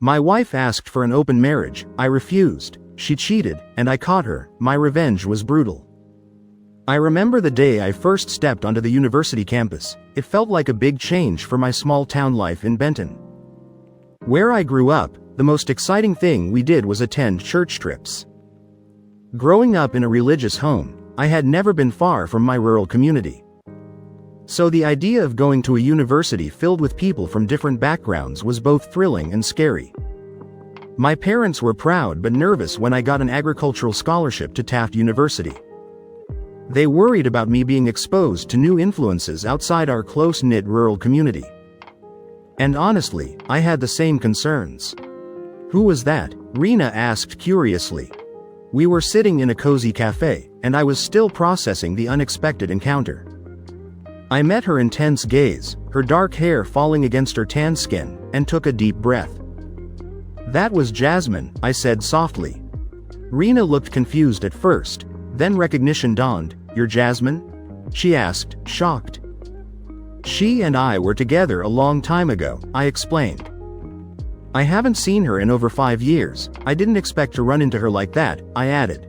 My wife asked for an open marriage, I refused. She cheated, and I caught her. My revenge was brutal. I remember the day I first stepped onto the university campus. It felt like a big change for my small town life in Benton. Where I grew up, the most exciting thing we did was attend church trips. Growing up in a religious home, I had never been far from my rural community. So the idea of going to a university filled with people from different backgrounds was both thrilling and scary. My parents were proud but nervous when I got an agricultural scholarship to Taft University. They worried about me being exposed to new influences outside our close-knit rural community. And honestly, I had the same concerns. Who was that? Rena asked curiously. We were sitting in a cozy cafe, and I was still processing the unexpected encounter. I met her intense gaze, her dark hair falling against her tan skin, and took a deep breath. That was Jasmine, I said softly. Rena looked confused at first, then recognition dawned. You're Jasmine? She asked, shocked. She and I were together a long time ago, I explained. I haven't seen her in over 5 years. I didn't expect to run into her like that, I added.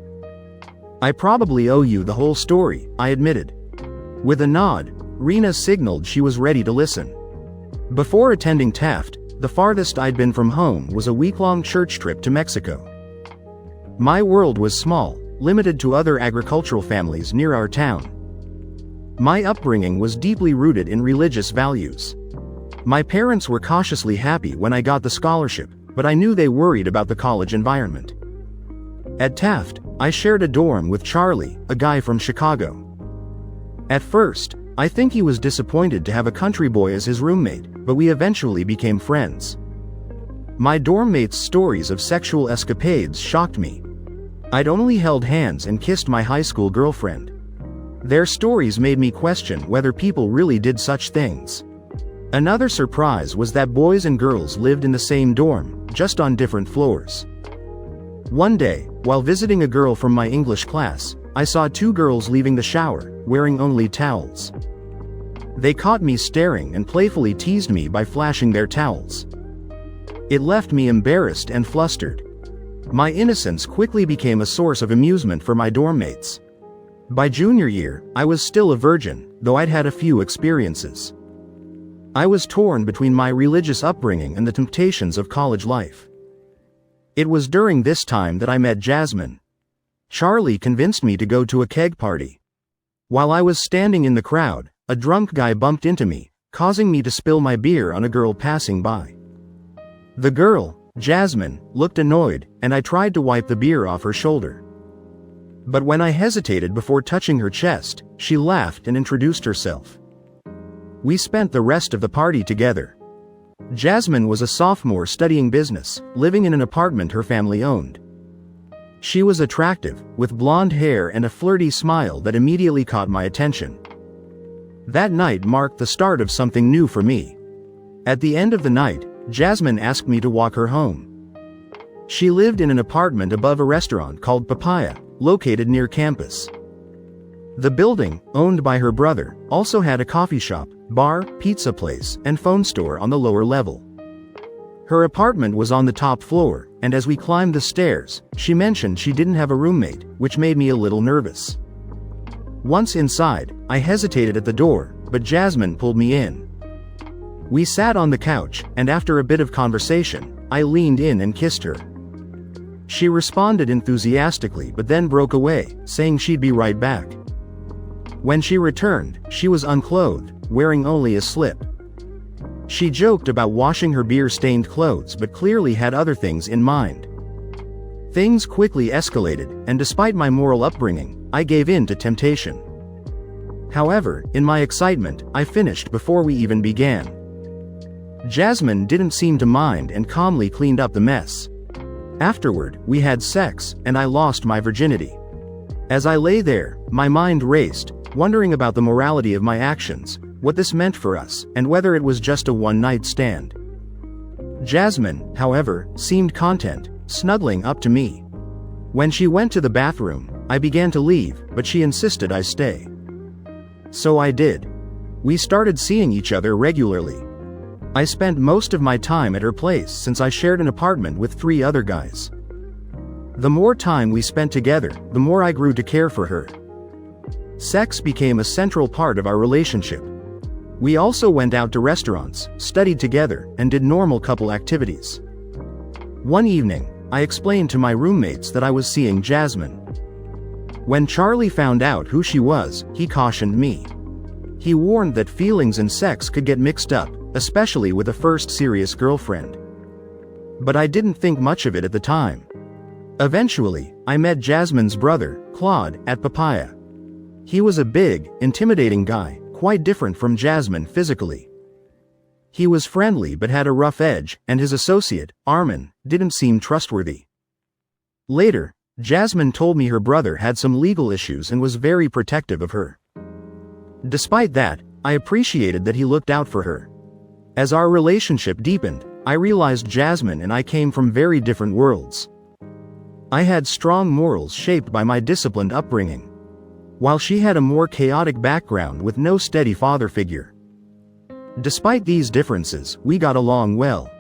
I probably owe you the whole story, I admitted. With a nod, Rena signaled she was ready to listen. Before attending Taft, the farthest I'd been from home was a week-long church trip to Mexico. My world was small, limited to other agricultural families near our town. My upbringing was deeply rooted in religious values. My parents were cautiously happy when I got the scholarship, but I knew they worried about the college environment. At Taft, I shared a dorm with Charlie, a guy from Chicago. At first, I think he was disappointed to have a country boy as his roommate, but we eventually became friends. My dorm mates' stories of sexual escapades shocked me. I'd only held hands and kissed my high school girlfriend. Their stories made me question whether people really did such things. Another surprise was that boys and girls lived in the same dorm, just on different floors. One day, while visiting a girl from my English class, I saw 2 girls leaving the shower, wearing only towels. They caught me staring and playfully teased me by flashing their towels. It left me embarrassed and flustered. My innocence quickly became a source of amusement for my dorm mates. By junior year, I was still a virgin, though I'd had a few experiences. I was torn between my religious upbringing and the temptations of college life. It was during this time that I met Jasmine. Charlie convinced me to go to a keg party. While I was standing in the crowd, a drunk guy bumped into me, causing me to spill my beer on a girl passing by. The girl, Jasmine, looked annoyed, and I tried to wipe the beer off her shoulder. But when I hesitated before touching her chest, she laughed and introduced herself. We spent the rest of the party together. Jasmine was a sophomore studying business, living in an apartment her family owned. She was attractive, with blonde hair and a flirty smile that immediately caught my attention. That night marked the start of something new for me. At the end of the night, Jasmine asked me to walk her home. She lived in an apartment above a restaurant called Papaya, located near campus. The building, owned by her brother, also had a coffee shop, bar, pizza place, and phone store on the lower level. Her apartment was on the top floor, and as we climbed the stairs, she mentioned she didn't have a roommate, which made me a little nervous. Once inside, I hesitated at the door, but Jasmine pulled me in. We sat on the couch, and after a bit of conversation, I leaned in and kissed her. She responded enthusiastically but then broke away, saying she'd be right back. When she returned, she was unclothed, wearing only a slip. She joked about washing her beer-stained clothes but clearly had other things in mind. Things quickly escalated, and despite my moral upbringing, I gave in to temptation. However, in my excitement, I finished before we even began. Jasmine didn't seem to mind and calmly cleaned up the mess. Afterward, we had sex, and I lost my virginity. As I lay there, my mind raced, wondering about the morality of my actions, what this meant for us, and whether it was just a one-night stand. Jasmine, however, seemed content, snuggling up to me. When she went to the bathroom, I began to leave, but she insisted I stay. So I did. We started seeing each other regularly. I spent most of my time at her place since I shared an apartment with 3 other guys. The more time we spent together, the more I grew to care for her. Sex became a central part of our relationship. We also went out to restaurants, studied together, and did normal couple activities. One evening, I explained to my roommates that I was seeing Jasmine. When Charlie found out who she was, he cautioned me. He warned that feelings and sex could get mixed up, especially with a first serious girlfriend. But I didn't think much of it at the time. Eventually, I met Jasmine's brother, Claude, at Papaya. He was a big, intimidating guy, quite different from Jasmine physically. He was friendly but had a rough edge, and his associate, Armin, didn't seem trustworthy. Later, Jasmine told me her brother had some legal issues and was very protective of her. Despite that, I appreciated that he looked out for her. As our relationship deepened, I realized Jasmine and I came from very different worlds. I had strong morals shaped by my disciplined upbringing, while she had a more chaotic background with no steady father figure. Despite these differences, we got along well.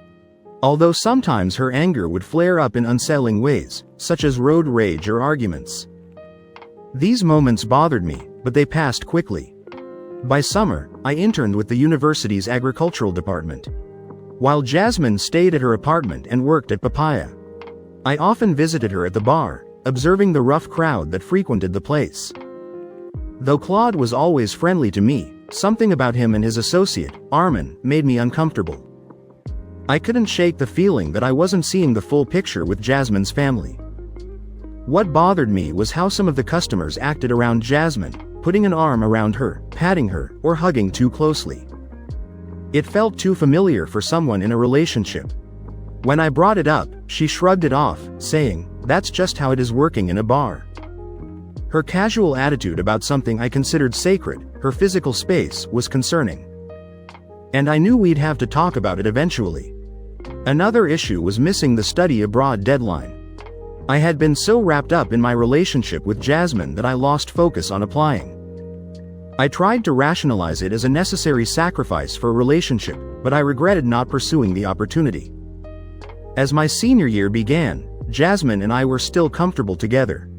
Although sometimes her anger would flare up in unsettling ways, such as road rage or arguments. These moments bothered me, but they passed quickly. By summer, I interned with the university's agricultural department, while Jasmine stayed at her apartment and worked at Papaya. I often visited her at the bar, observing the rough crowd that frequented the place. Though Claude was always friendly to me, something about him and his associate, Armin, made me uncomfortable. I couldn't shake the feeling that I wasn't seeing the full picture with Jasmine's family. What bothered me was how some of the customers acted around Jasmine, putting an arm around her, patting her, or hugging too closely. It felt too familiar for someone in a relationship. When I brought it up, she shrugged it off, saying, "That's just how it is working in a bar." Her casual attitude about something I considered sacred, her physical space, was concerning. And I knew we'd have to talk about it eventually. Another issue was missing the study abroad deadline. I had been so wrapped up in my relationship with Jasmine that I lost focus on applying. I tried to rationalize it as a necessary sacrifice for a relationship, but I regretted not pursuing the opportunity. As my senior year began, Jasmine and I were still comfortable together.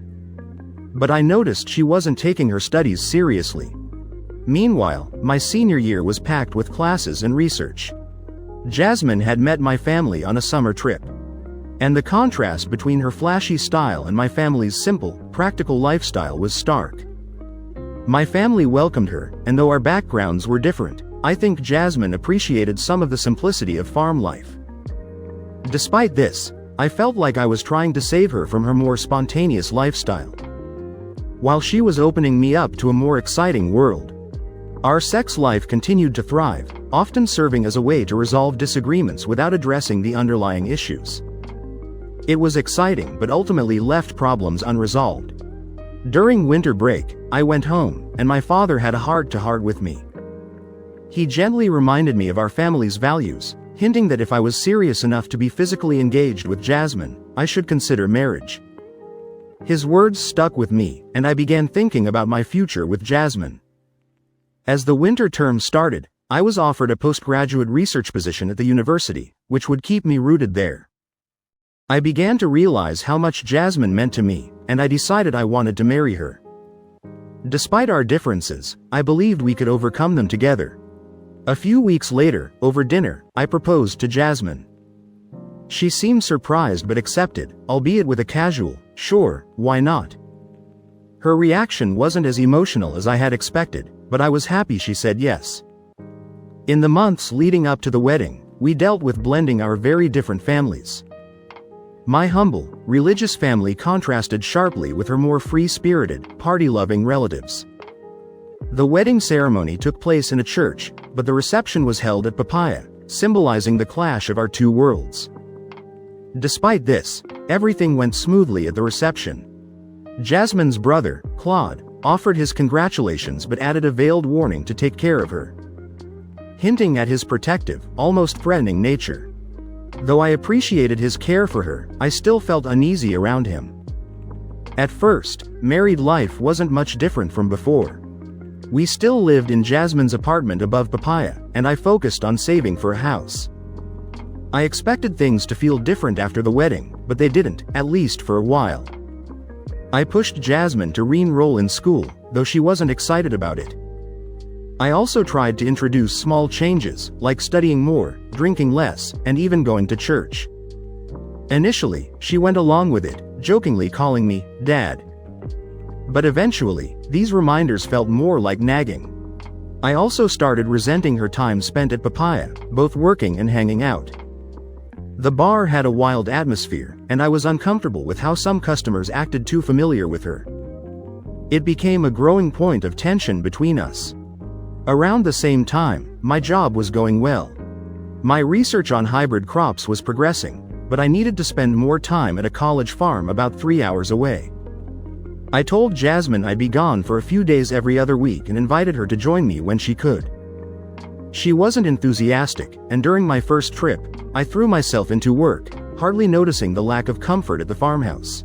But I noticed she wasn't taking her studies seriously. Meanwhile, my senior year was packed with classes and research. Jasmine had met my family on a summer trip. And the contrast between her flashy style and my family's simple, practical lifestyle was stark. My family welcomed her, and though our backgrounds were different, I think Jasmine appreciated some of the simplicity of farm life. Despite this, I felt like I was trying to save her from her more spontaneous lifestyle, while she was opening me up to a more exciting world. Our sex life continued to thrive, often serving as a way to resolve disagreements without addressing the underlying issues. It was exciting but ultimately left problems unresolved. During winter break, I went home, and my father had a heart-to-heart with me. He gently reminded me of our family's values, hinting that if I was serious enough to be physically engaged with Jasmine, I should consider marriage. His words stuck with me, and I began thinking about my future with Jasmine. As the winter term started, I was offered a postgraduate research position at the university, which would keep me rooted there. I began to realize how much Jasmine meant to me, and I decided I wanted to marry her. Despite our differences, I believed we could overcome them together. A few weeks later, over dinner, I proposed to Jasmine. She seemed surprised but accepted, albeit with a casual, "Sure, why not?" Her reaction wasn't as emotional as I had expected, but I was happy she said yes. In the months leading up to the wedding, we dealt with blending our very different families. My humble, religious family contrasted sharply with her more free-spirited, party-loving relatives. The wedding ceremony took place in a church, but the reception was held at Papaya, symbolizing the clash of our two worlds. Despite this, everything went smoothly at the reception. Jasmine's brother, Claude, offered his congratulations but added a veiled warning to take care of her, hinting at his protective, almost threatening nature. Though I appreciated his care for her, I still felt uneasy around him. At first, married life wasn't much different from before. We still lived in Jasmine's apartment above Papaya, and I focused on saving for a house. I expected things to feel different after the wedding, but they didn't, at least for a while. I pushed Jasmine to re-enroll in school, though she wasn't excited about it. I also tried to introduce small changes, like studying more, drinking less, and even going to church. Initially, she went along with it, jokingly calling me Dad. But eventually, these reminders felt more like nagging. I also started resenting her time spent at Papaya, both working and hanging out. The bar had a wild atmosphere, and I was uncomfortable with how some customers acted too familiar with her. It became a growing point of tension between us. Around the same time, my job was going well. My research on hybrid crops was progressing, but I needed to spend more time at a college farm about 3 hours away. I told Jasmine I'd be gone for a few days every other week and invited her to join me when she could. She wasn't enthusiastic, and during my first trip, I threw myself into work, hardly noticing the lack of comfort at the farmhouse.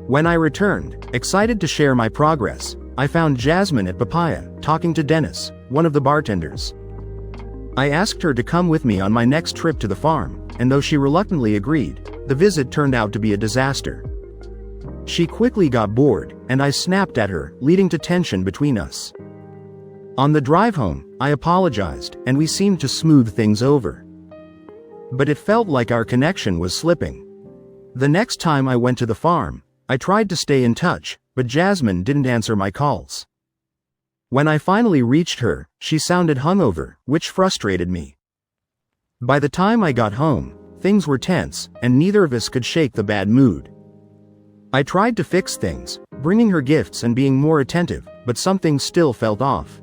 When I returned, excited to share my progress, I found Jasmine at Papaya, talking to Dennis, one of the bartenders. I asked her to come with me on my next trip to the farm, and though she reluctantly agreed, the visit turned out to be a disaster. She quickly got bored, and I snapped at her, leading to tension between us. On the drive home, I apologized, and we seemed to smooth things over. But it felt like our connection was slipping. The next time I went to the farm, I tried to stay in touch, but Jasmine didn't answer my calls. When I finally reached her, she sounded hungover, which frustrated me. By the time I got home, things were tense, and neither of us could shake the bad mood. I tried to fix things, bringing her gifts and being more attentive, but something still felt off.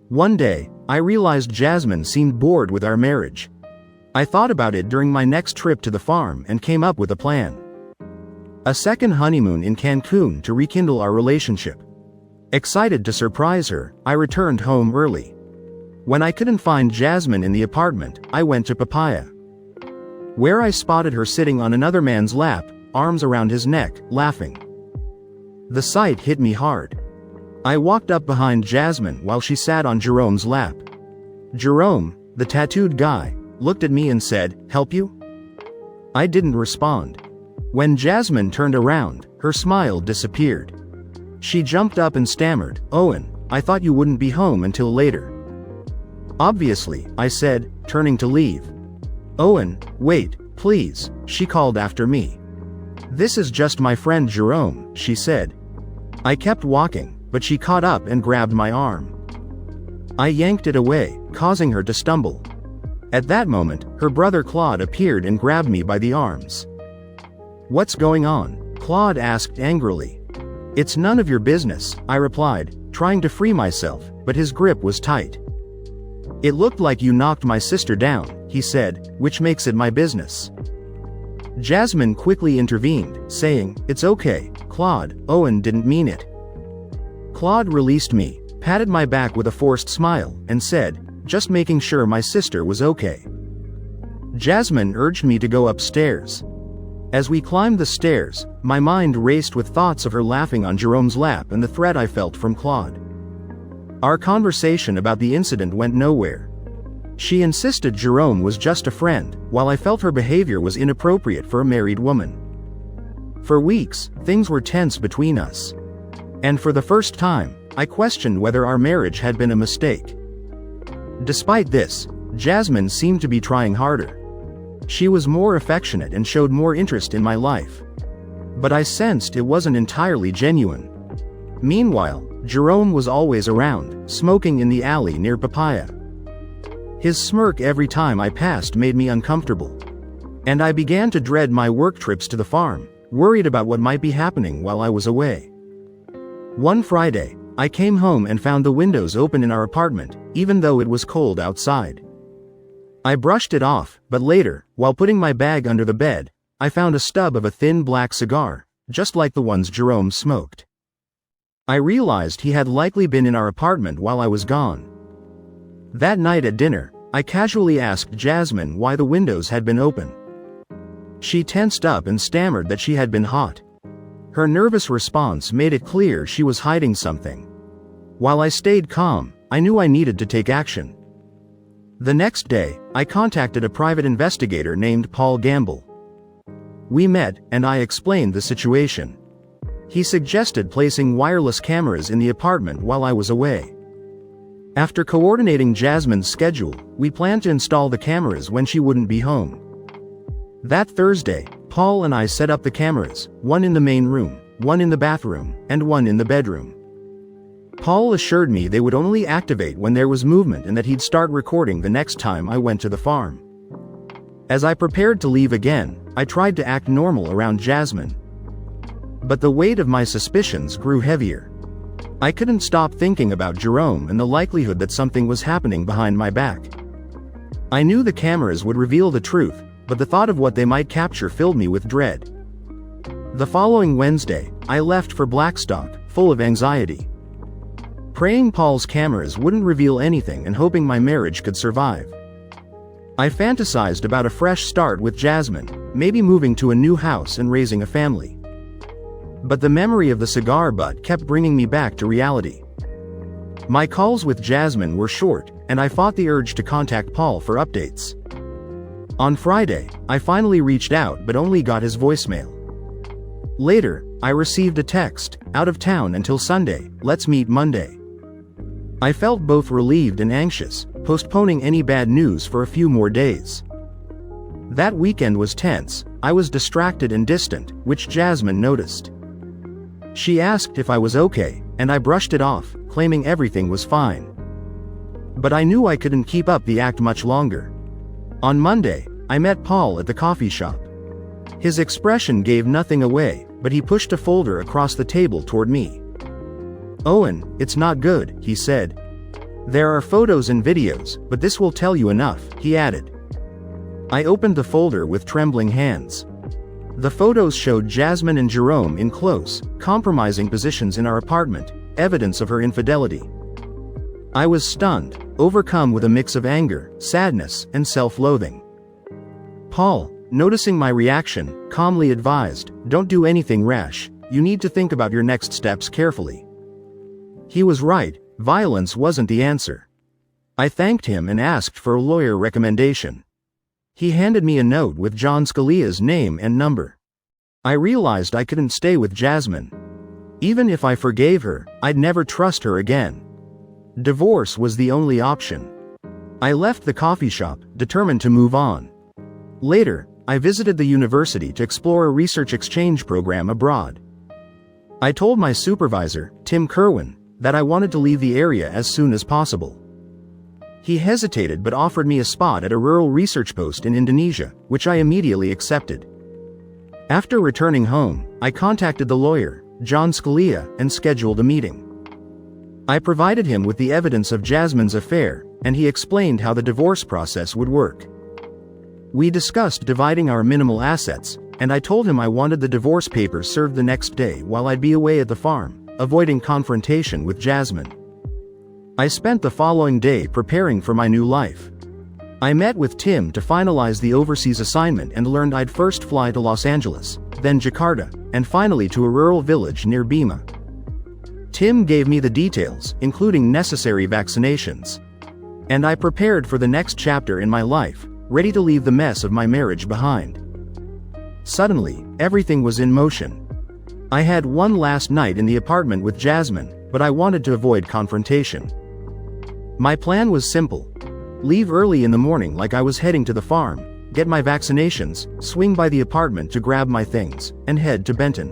One day, I realized Jasmine seemed bored with our marriage. I thought about it during my next trip to the farm and came up with a plan. A second honeymoon in Cancun to rekindle our relationship. Excited to surprise her, I returned home early. When I couldn't find Jasmine in the apartment, I went to Papaya, where I spotted her sitting on another man's lap, arms around his neck, laughing. The sight hit me hard. I walked up behind Jasmine while she sat on Jerome's lap. Jerome, the tattooed guy, looked at me and said, "Help you?" I didn't respond. When Jasmine turned around, her smile disappeared. She jumped up and stammered, "Owen, I thought you wouldn't be home until later." "Obviously," I said, turning to leave. "Owen, wait, please," she called after me. "This is just my friend Jerome," she said. I kept walking, but she caught up and grabbed my arm. I yanked it away, causing her to stumble. At that moment, her brother Claude appeared and grabbed me by the arms. "What's going on?" Claude asked angrily. "It's none of your business," I replied, trying to free myself, but his grip was tight. "It looked like you knocked my sister down," he said, "which makes it my business." Jasmine quickly intervened, saying, "It's okay, Claude, Owen didn't mean it." Claude released me, patted my back with a forced smile, and said, "Just making sure my sister was okay." Jasmine urged me to go upstairs. As we climbed the stairs, my mind raced with thoughts of her laughing on Jerome's lap and the threat I felt from Claude. Our conversation about the incident went nowhere. She insisted Jerome was just a friend, while I felt her behavior was inappropriate for a married woman. For weeks, things were tense between us. And for the first time, I questioned whether our marriage had been a mistake. Despite this, Jasmine seemed to be trying harder. She was more affectionate and showed more interest in my life. But I sensed it wasn't entirely genuine. Meanwhile, Jerome was always around, smoking in the alley near Papaya. His smirk every time I passed made me uncomfortable. And I began to dread my work trips to the farm, worried about what might be happening while I was away. One Friday, I came home and found the windows open in our apartment, even though it was cold outside. I brushed it off, but later, while putting my bag under the bed, I found a stub of a thin black cigar, just like the ones Jerome smoked. I realized he had likely been in our apartment while I was gone. That night at dinner, I casually asked Jasmine why the windows had been open. She tensed up and stammered that she had been hot. Her nervous response made it clear she was hiding something. While I stayed calm, I knew I needed to take action. The next day, I contacted a private investigator named Paul Gamble. We met, and I explained the situation. He suggested placing wireless cameras in the apartment while I was away. After coordinating Jasmine's schedule, we planned to install the cameras when she wouldn't be home. That Thursday, Paul and I set up the cameras, one in the main room, one in the bathroom, and one in the bedroom. Paul assured me they would only activate when there was movement and that he'd start recording the next time I went to the farm. As I prepared to leave again, I tried to act normal around Jasmine. But the weight of my suspicions grew heavier. I couldn't stop thinking about Jerome and the likelihood that something was happening behind my back. I knew the cameras would reveal the truth, but the thought of what they might capture filled me with dread. The following Wednesday, I left for Blackstock, full of anxiety. Praying Paul's cameras wouldn't reveal anything and hoping my marriage could survive. I fantasized about a fresh start with Jasmine, maybe moving to a new house and raising a family. But the memory of the cigar butt kept bringing me back to reality. My calls with Jasmine were short, and I fought the urge to contact Paul for updates. On Friday, I finally reached out but only got his voicemail. Later, I received a text, "Out of town until Sunday, let's meet Monday." I felt both relieved and anxious, postponing any bad news for a few more days. That weekend was tense. I was distracted and distant, which Jasmine noticed. She asked if I was okay, and I brushed it off, claiming everything was fine. But I knew I couldn't keep up the act much longer. On Monday, I met Paul at the coffee shop. His expression gave nothing away, but he pushed a folder across the table toward me. "Owen, it's not good," he said. "There are photos and videos, but this will tell you enough," he added. I opened the folder with trembling hands. The photos showed Jasmine and Jerome in close, compromising positions in our apartment, evidence of her infidelity. I was stunned, overcome with a mix of anger, sadness, and self-loathing. Paul, noticing my reaction, calmly advised, "Don't do anything rash, you need to think about your next steps carefully." He was right, violence wasn't the answer. I thanked him and asked for a lawyer recommendation. He handed me a note with John Scalia's name and number. I realized I couldn't stay with Jasmine. Even if I forgave her, I'd never trust her again. Divorce was the only option. I left the coffee shop, determined to move on. Later, I visited the university to explore a research exchange program abroad. I told my supervisor, Tim Kerwin, that I wanted to leave the area as soon as possible. He hesitated but offered me a spot at a rural research post in Indonesia, which I immediately accepted. After returning home, I contacted the lawyer, John Scalia, and scheduled a meeting. I provided him with the evidence of Jasmine's affair, and he explained how the divorce process would work. We discussed dividing our minimal assets, and I told him I wanted the divorce papers served the next day while I'd be away at the farm, avoiding confrontation with Jasmine. I spent the following day preparing for my new life. I met with Tim to finalize the overseas assignment and learned I'd first fly to Los Angeles, then Jakarta, and finally to a rural village near Bima. Tim gave me the details, including necessary vaccinations. And I prepared for the next chapter in my life, ready to leave the mess of my marriage behind. Suddenly, everything was in motion. I had one last night in the apartment with Jasmine, but I wanted to avoid confrontation. My plan was simple. Leave early in the morning like I was heading to the farm, get my vaccinations, swing by the apartment to grab my things, and head to Benton.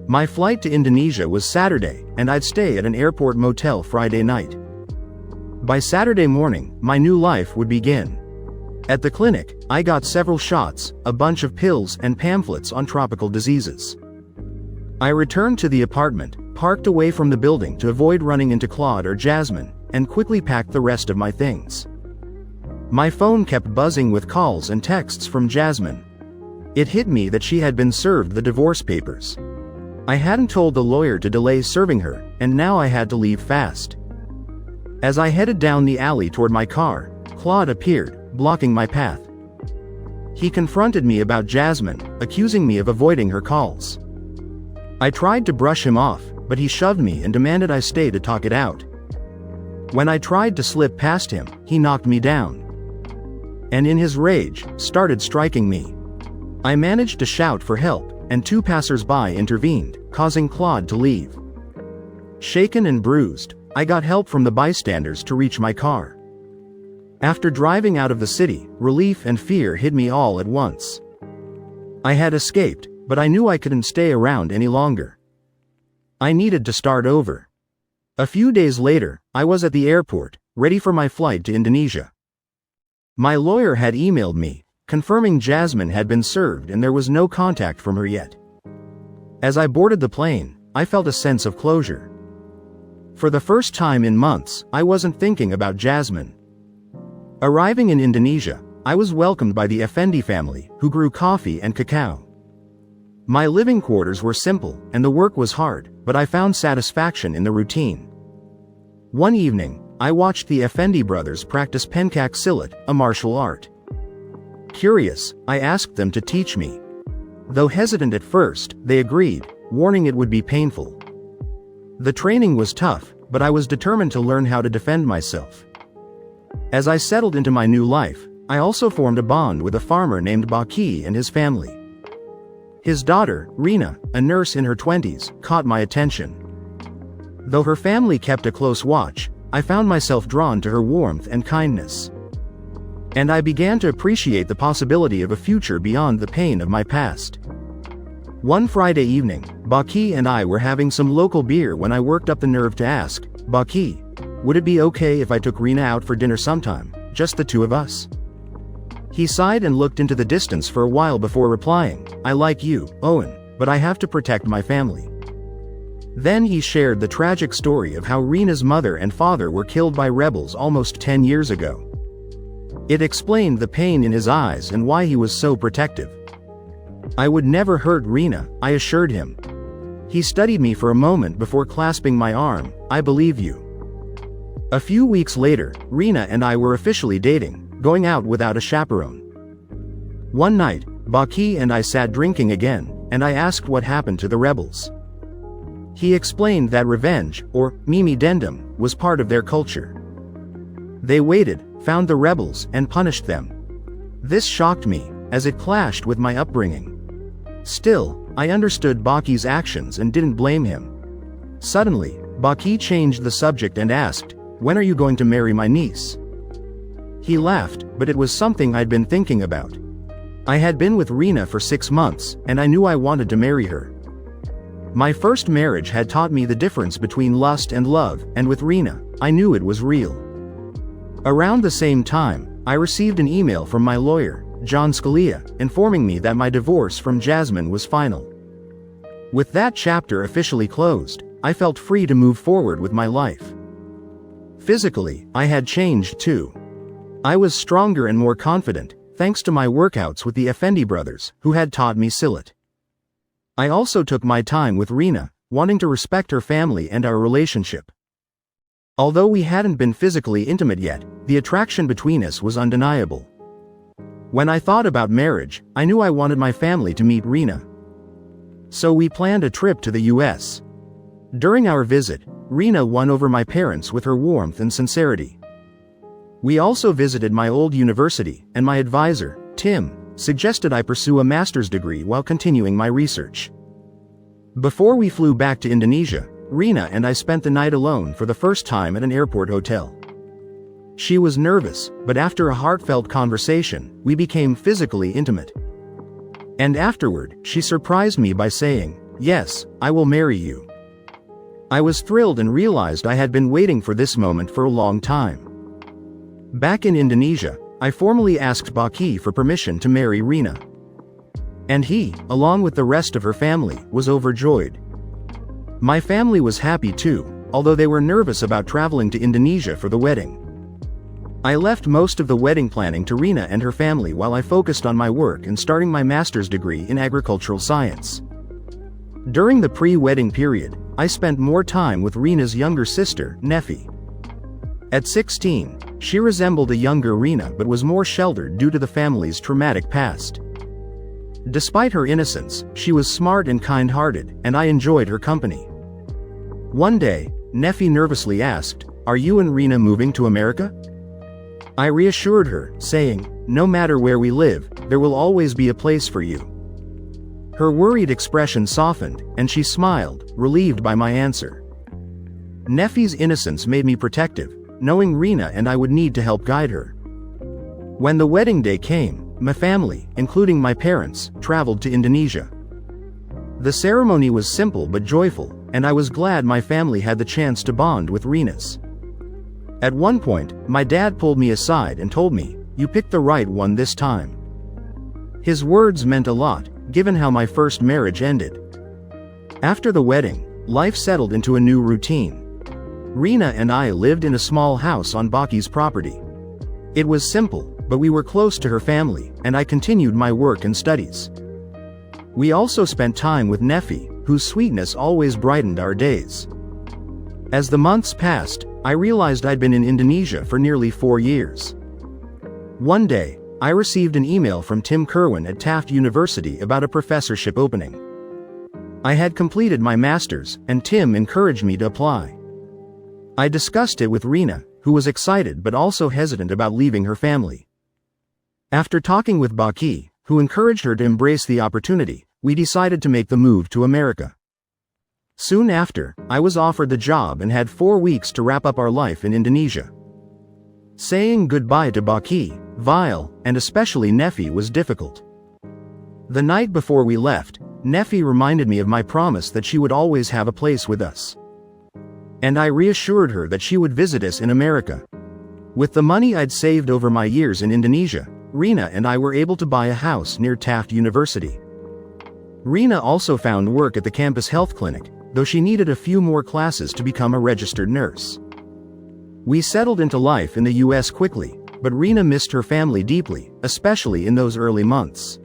My flight to Indonesia was Saturday, and I'd stay at an airport motel Friday night. By Saturday morning, my new life would begin. At the clinic, I got several shots, a bunch of pills, and pamphlets on tropical diseases. I returned to the apartment, parked away from the building to avoid running into Claude or Jasmine, and quickly packed the rest of my things. My phone kept buzzing with calls and texts from Jasmine. It hit me that she had been served the divorce papers. I hadn't told the lawyer to delay serving her, and now I had to leave fast. As I headed down the alley toward my car, Claude appeared, blocking my path. He confronted me about Jasmine, accusing me of avoiding her calls. I tried to brush him off, but he shoved me and demanded I stay to talk it out. When I tried to slip past him, he knocked me down. And in his rage, started striking me. I managed to shout for help, and 2 passers-by intervened, causing Claude to leave. Shaken and bruised, I got help from the bystanders to reach my car. After driving out of the city, relief and fear hit me all at once. I had escaped, but I knew I couldn't stay around any longer. I needed to start over. A few days later, I was at the airport, ready for my flight to Indonesia. My lawyer had emailed me, confirming Jasmine had been served and there was no contact from her yet. As I boarded the plane, I felt a sense of closure. For the first time in months, I wasn't thinking about Jasmine. Arriving in Indonesia, I was welcomed by the Effendi family, who grew coffee and cacao. My living quarters were simple, and the work was hard, but I found satisfaction in the routine. One evening, I watched the Effendi brothers practice pencak silat, a martial art. Curious, I asked them to teach me. Though hesitant at first, they agreed, warning it would be painful. The training was tough, but I was determined to learn how to defend myself. As I settled into my new life, I also formed a bond with a farmer named Baki and his family. His daughter, Rina, a nurse in her 20s, caught my attention. Though her family kept a close watch, I found myself drawn to her warmth and kindness. And I began to appreciate the possibility of a future beyond the pain of my past. One Friday evening, Baki and I were having some local beer when I worked up the nerve to ask, "Baki, would it be okay if I took Rina out for dinner sometime, just the 2 of us?" He sighed and looked into the distance for a while before replying, "I like you, Owen, but I have to protect my family." Then he shared the tragic story of how Rina's mother and father were killed by rebels almost 10 years ago. It explained the pain in his eyes and why he was so protective. "I would never hurt Rina," I assured him. He studied me for a moment before clasping my arm, "I believe you." A few weeks later, Rina and I were officially dating, going out without a chaperone. One night, Baki and I sat drinking again, and I asked what happened to the rebels. He explained that revenge, or mimi dendam, was part of their culture. They waited, found the rebels, and punished them. This shocked me, as it clashed with my upbringing. Still, I understood Baki's actions and didn't blame him. Suddenly, Baki changed the subject and asked, "When are you going to marry my niece?" He laughed, but it was something I'd been thinking about. I had been with Rina for 6 months, and I knew I wanted to marry her. My first marriage had taught me the difference between lust and love, and with Rina, I knew it was real. Around the same time, I received an email from my lawyer, John Scalia, informing me that my divorce from Jasmine was final. With that chapter officially closed, I felt free to move forward with my life. Physically, I had changed too. I was stronger and more confident, thanks to my workouts with the Effendi brothers, who had taught me silat. I also took my time with Rina, wanting to respect her family and our relationship. Although we hadn't been physically intimate yet, the attraction between us was undeniable. When I thought about marriage, I knew I wanted my family to meet Rina. So we planned a trip to the US. During our visit, Rina won over my parents with her warmth and sincerity. We also visited my old university, and my advisor, Tim, suggested I pursue a master's degree while continuing my research. Before we flew back to Indonesia, Rina and I spent the night alone for the first time at an airport hotel. She was nervous, but after a heartfelt conversation, we became physically intimate. And afterward, she surprised me by saying, "Yes, I will marry you." I was thrilled and realized I had been waiting for this moment for a long time. Back in Indonesia, I formally asked Baki for permission to marry Rina. And he, along with the rest of her family, was overjoyed. My family was happy too, although they were nervous about traveling to Indonesia for the wedding. I left most of the wedding planning to Rina and her family while I focused on my work and starting my master's degree in agricultural science. During the pre-wedding period, I spent more time with Rina's younger sister, Nefi. At 16, she resembled a younger Rina but was more sheltered due to the family's traumatic past. Despite her innocence, she was smart and kind-hearted, and I enjoyed her company. One day, Neffy nervously asked, "Are you and Rena moving to America?" I reassured her, saying, "No matter where we live, there will always be a place for you." Her worried expression softened, and she smiled, relieved by my answer. Neffy's innocence made me protective, knowing Rena and I would need to help guide her. When the wedding day came, my family, including my parents, traveled to Indonesia. The ceremony was simple but joyful, and I was glad my family had the chance to bond with Rena's. At one point, my dad pulled me aside and told me, "You picked the right one this time." His words meant a lot, given how my first marriage ended. After the wedding, life settled into a new routine. Rena and I lived in a small house on Baki's property. It was simple, but we were close to her family, and I continued my work and studies. We also spent time with Neffy, whose sweetness always brightened our days. As the months passed, I realized I'd been in Indonesia for nearly 4 years. One day, I received an email from Tim Kerwin at Taft University about a professorship opening. I had completed my master's, and Tim encouraged me to apply. I discussed it with Rena, who was excited but also hesitant about leaving her family. After talking with Baki, who encouraged her to embrace the opportunity, we decided to make the move to America. Soon after, I was offered the job and had 4 weeks to wrap up our life in Indonesia. Saying goodbye to Baki, Vile, and especially Neffy was difficult. The night before we left, Neffy reminded me of my promise that she would always have a place with us. And I reassured her that she would visit us in America. With the money I'd saved over my years in Indonesia, Rena and I were able to buy a house near Taft University. Rena also found work at the campus health clinic, though she needed a few more classes to become a registered nurse. We settled into life in the US quickly, but Rena missed her family deeply, especially in those early months.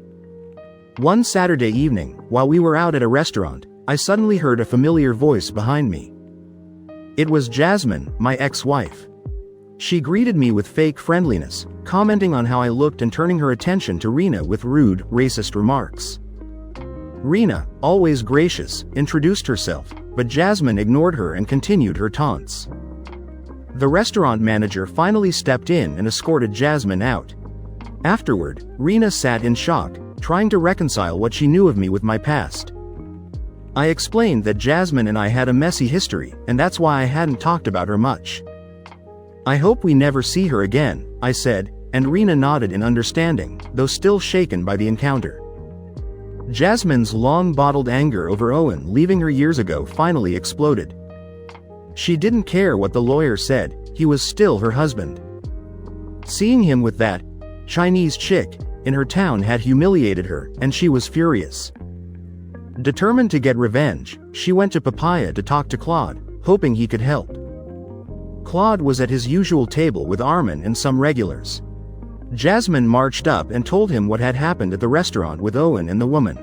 One Saturday evening, while we were out at a restaurant, I suddenly heard a familiar voice behind me. It was Jasmine, my ex-wife. She greeted me with fake friendliness, commenting on how I looked and turning her attention to Rena with rude, racist remarks. Rena, always gracious, introduced herself, but Jasmine ignored her and continued her taunts. The restaurant manager finally stepped in and escorted Jasmine out. Afterward, Rena sat in shock, trying to reconcile what she knew of me with my past. I explained that Jasmine and I had a messy history, and that's why I hadn't talked about her much. "I hope we never see her again," I said, and Rena nodded in understanding, though still shaken by the encounter. Jasmine's long-bottled anger over Owen leaving her years ago finally exploded. She didn't care what the lawyer said, he was still her husband. Seeing him with that Chinese chick in her town had humiliated her, and she was furious. Determined to get revenge, she went to Papaya to talk to Claude, hoping he could help. Claude was at his usual table with Armin and some regulars. Jasmine marched up and told him what had happened at the restaurant with Owen and the woman.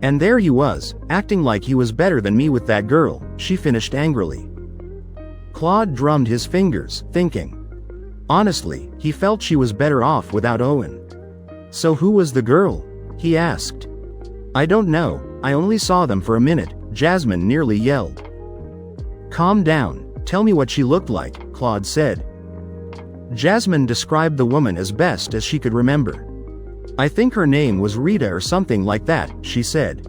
"And there he was, acting like he was better than me with that girl," she finished angrily. Claude drummed his fingers, thinking. Honestly, he felt she was better off without Owen. "So who was the girl?" he asked. "I don't know, I only saw them for a minute," Jasmine nearly yelled. "Calm down, tell me what she looked like," Claude said. Jasmine described the woman as best as she could remember. "I think her name was Rita or something like that," she said.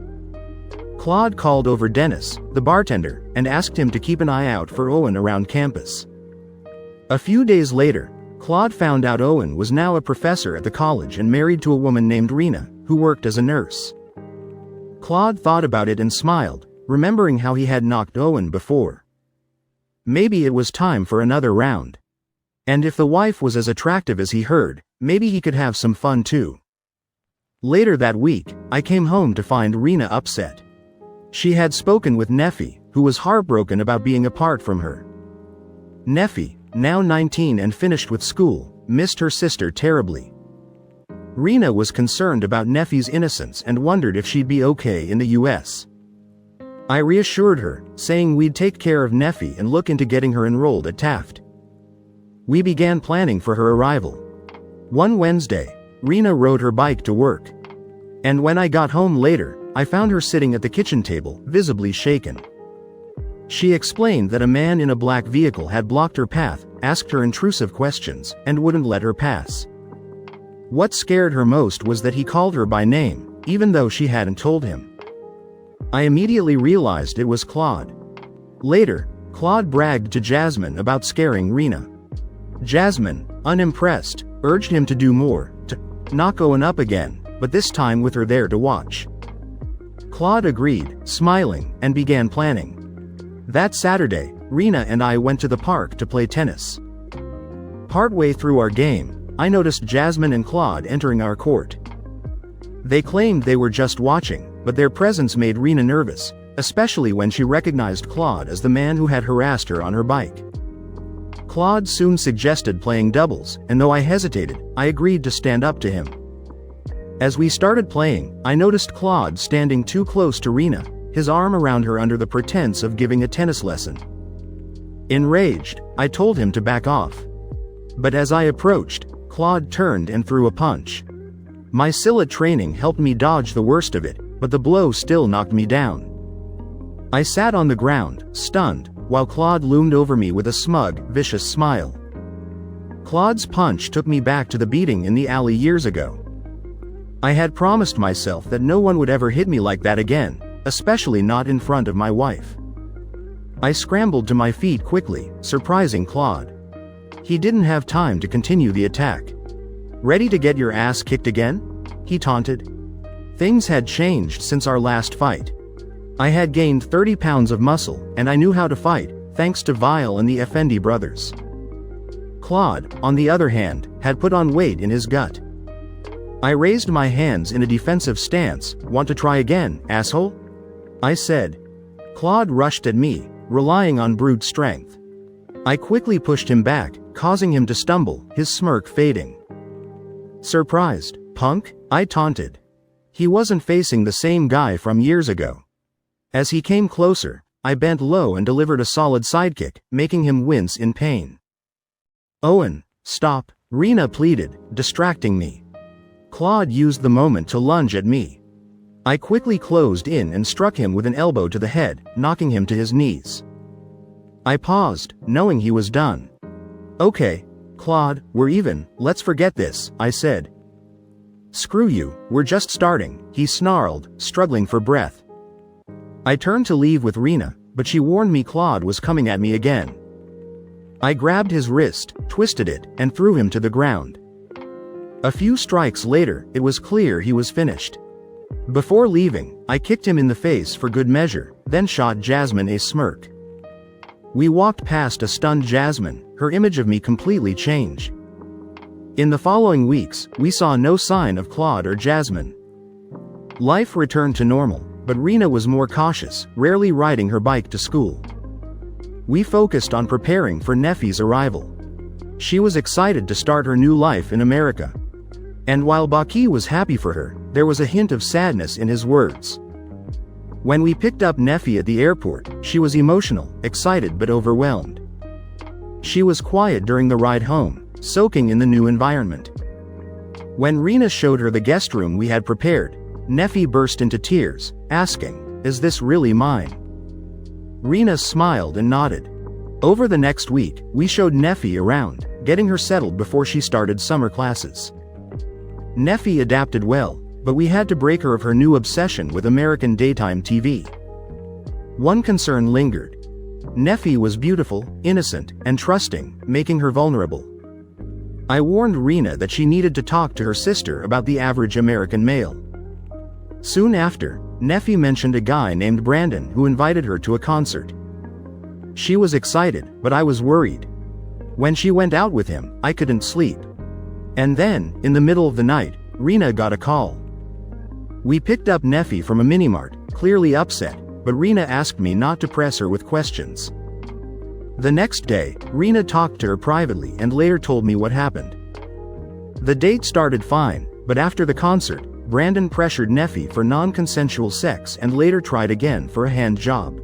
Claude called over Dennis, the bartender, and asked him to keep an eye out for Owen around campus. A few days later, Claude found out Owen was now a professor at the college and married to a woman named Rena, who worked as a nurse. Claude thought about it and smiled, remembering how he had knocked Owen before. Maybe it was time for another round. And if the wife was as attractive as he heard, maybe he could have some fun too. Later that week, I came home to find Rena upset. She had spoken with Neffy, who was heartbroken about being apart from her. Neffy, now 19 and finished with school, missed her sister terribly. Rena was concerned about Neffy's innocence and wondered if she'd be okay in the US. I reassured her, saying we'd take care of Neffy and look into getting her enrolled at Taft. We began planning for her arrival. One Wednesday, Rena rode her bike to work. And when I got home later, I found her sitting at the kitchen table, visibly shaken. She explained that a man in a black vehicle had blocked her path, asked her intrusive questions, and wouldn't let her pass. What scared her most was that he called her by name, even though she hadn't told him. I immediately realized it was Claude. Later, Claude bragged to Jasmine about scaring Rena. Jasmine, unimpressed, urged him to do more, to not going up again, but this time with her there to watch. Claude agreed, smiling, and began planning. That Saturday, Rena and I went to the park to play tennis. Partway through our game, I noticed Jasmine and Claude entering our court. They claimed they were just watching, but their presence made Rena nervous, especially when she recognized Claude as the man who had harassed her on her bike. Claude soon suggested playing doubles, and though I hesitated, I agreed to stand up to him. As we started playing, I noticed Claude standing too close to Rena, his arm around her under the pretense of giving a tennis lesson. Enraged, I told him to back off. But as I approached, Claude turned and threw a punch. My silat training helped me dodge the worst of it, but the blow still knocked me down. I sat on the ground, stunned, while Claude loomed over me with a smug, vicious smile. Claude's punch took me back to the beating in the alley years ago. I had promised myself that no one would ever hit me like that again, especially not in front of my wife. I scrambled to my feet quickly, surprising Claude. He didn't have time to continue the attack. "Ready to get your ass kicked again?" he taunted. Things had changed since our last fight. I had gained 30 pounds of muscle, and I knew how to fight, thanks to Vile and the Effendi brothers. Claude, on the other hand, had put on weight in his gut. I raised my hands in a defensive stance. "Want to try again, asshole?" I said. Claude rushed at me, relying on brute strength. I quickly pushed him back, causing him to stumble, his smirk fading. "Surprised, punk?" I taunted. He wasn't facing the same guy from years ago. As he came closer, I bent low and delivered a solid sidekick, making him wince in pain. "Owen, stop," Rena pleaded, distracting me. Claude used the moment to lunge at me. I quickly closed in and struck him with an elbow to the head, knocking him to his knees. I paused, knowing he was done. "Okay, Claude, we're even, let's forget this," I said. "Screw you, we're just starting," he snarled, struggling for breath. I turned to leave with Rena, but she warned me Claude was coming at me again. I grabbed his wrist, twisted it, and threw him to the ground. A few strikes later, it was clear he was finished. Before leaving, I kicked him in the face for good measure, then shot Jasmine a smirk. We walked past a stunned Jasmine, her image of me completely changed. In the following weeks, we saw no sign of Claude or Jasmine. Life returned to normal, but Rena was more cautious, rarely riding her bike to school. We focused on preparing for Neffy's arrival. She was excited to start her new life in America. And while Baki was happy for her, there was a hint of sadness in his words. When we picked up Neffy at the airport, she was emotional, excited but overwhelmed. She was quiet during the ride home, soaking in the new environment. When Rena showed her the guest room we had prepared, Neffy burst into tears, asking, "Is this really mine?" Rena smiled and nodded. Over the next week, we showed Neffy around, getting her settled before she started summer classes. Neffy adapted well, but we had to break her of her new obsession with American daytime TV. One concern lingered. Neffy was beautiful, innocent, and trusting, making her vulnerable. I warned Rena that she needed to talk to her sister about the average American male. Soon after, Neffy mentioned a guy named Brandon who invited her to a concert. She was excited, but I was worried. When she went out with him, I couldn't sleep. And then, in the middle of the night, Rena got a call. We picked up Neffy from a minimart, clearly upset, but Rena asked me not to press her with questions. The next day, Rena talked to her privately and later told me what happened. The date started fine, but after the concert, Brandon pressured Neffy for non-consensual sex and later tried again for a hand job.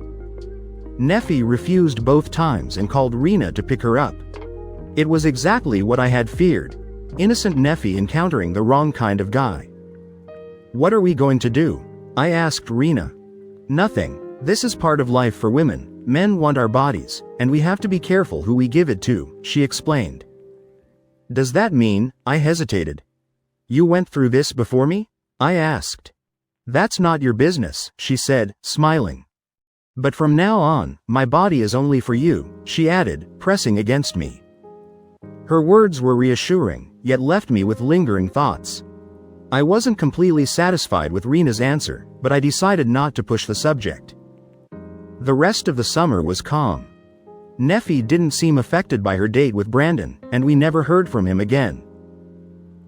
Neffy refused both times and called Rena to pick her up. It was exactly what I had feared. Innocent Neffy encountering the wrong kind of guy. "What are we going to do?" I asked Rena. "Nothing. This is part of life for women. Men want our bodies, and we have to be careful who we give it to, she explained. Does that mean, I hesitated. You went through this before me? I asked. That's not your business, she said, smiling. But from now on, my body is only for you, she added, pressing against me. Her words were reassuring, yet left me with lingering thoughts. I wasn't completely satisfied with Rena's answer, but I decided not to push the subject. The rest of the summer was calm. Neffy didn't seem affected by her date with Brandon, and we never heard from him again.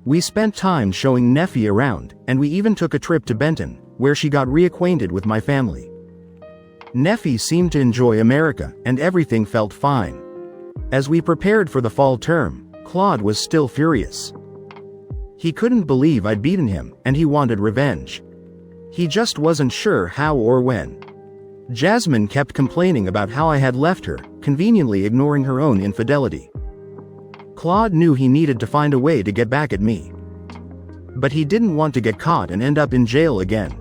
We spent time showing Neffy around, and we even took a trip to Benton, where she got reacquainted with my family. Neffy seemed to enjoy America, and everything felt fine. As we prepared for the fall term, Claude was still furious. He couldn't believe I'd beaten him, and he wanted revenge. He just wasn't sure how or when. Jasmine kept complaining about how I had left her, conveniently ignoring her own infidelity. Claude knew he needed to find a way to get back at me. But he didn't want to get caught and end up in jail again.